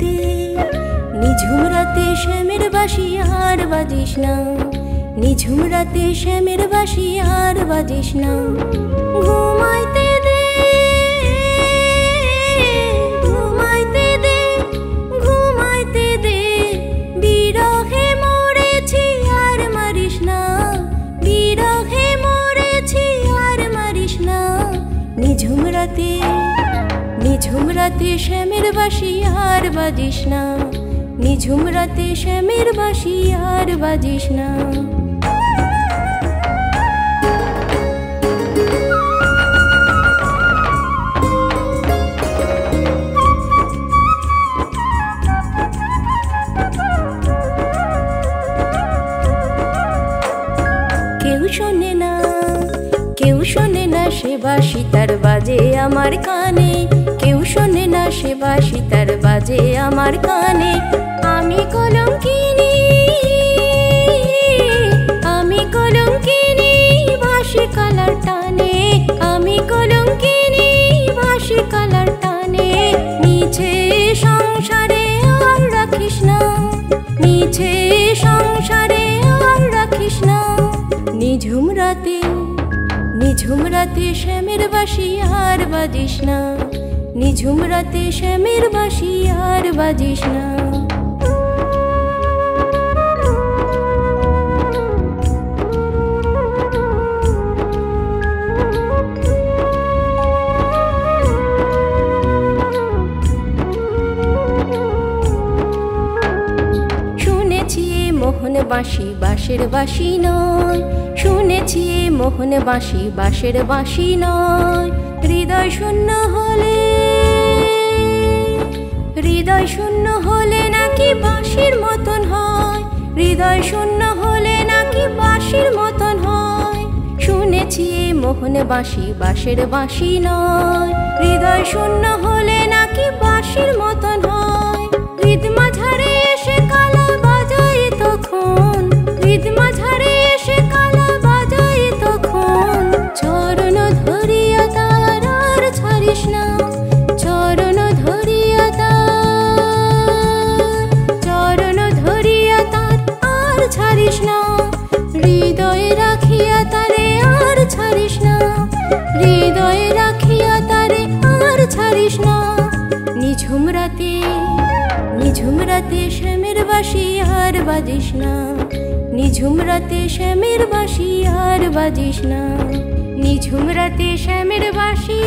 রাতে, নিঝুম রাতে শ্যামের বাঁশি আর বাজিস না, নিঝুম রাতে শ্যামের বাঁশি আর বাজিস না। ঘুমাইতে দে, ঘুমাইতে দে, ঘুমাইতে দে, বিরহে মরেছি আর মারিস না, বিরহে মরেছি আর মারিস না। নিঝুম রাতে, নিঝুম রাতে শ্যামের বাঁশি আর বাজিস না, নিঝুম রাতে শ্যামের বাঁশি আর বাজিস না। কেউ শোনে না, কেউ শোনে না সে বাঁশি তার বাজে আমার কানে, কেউ শোনে না সে বাঁশি তার বাজে আমার কানে। আমি কলঙ্কিনী, আমি কলঙ্কিনী বাঁশি কালার টানে, আমি কলঙ্কিনী বাঁশি কালার টানে। মিছে সংসারে আর রাখিস না, মিছে সংসারে আর রাখিস না। নিঝুম রাতে, নিঝুম রাতে শ্যামের বাঁশি আর বাজিস না, নিঝুম রাতে শ্যামের বাঁশি আর বাজিস না। শুনেছি মোহন বাঁশি বাঁশের বাঁশি নয়, শুনেছি মোহন বাঁশি বাঁশের বাঁশি নয়। হৃদয় শূন্য হলে, হৃদয় শূন্য হলে নাকি বাঁশির মতন হয়, হৃদয় শূন্য হলে নাকি বাঁশির মতন হয়। শুনেছি মোহন বাঁশি বাঁশের বাঁশি নয়, হৃদয় শূন্য হলে নাকি বাঁশির মতন হয়। হৃদ মাঝারে এসে কালা বাজায় তখন, হৃদ মাঝারে এসে কালা বাজায় তখন। চরণ ধরিয়া তার আর ছাড়িস না, চরণ ধরিয়া তার, চরণ ধরিয়া তার আর ছাড়িস না। হৃদয়ে রাখিয়া তারে আর ছাড়িস না, হৃদয়ে রাখিয়া তারে আর ছাড়িস না। নিঝুম রাতে, নিঝুম রাতে শ্যামের বাঁশি আর বাজিস না, নিঝুম রাতে শ্যামের বাঁশি আর বাজিস না, নিঝুম রাতে শ্যামের বাঁশি।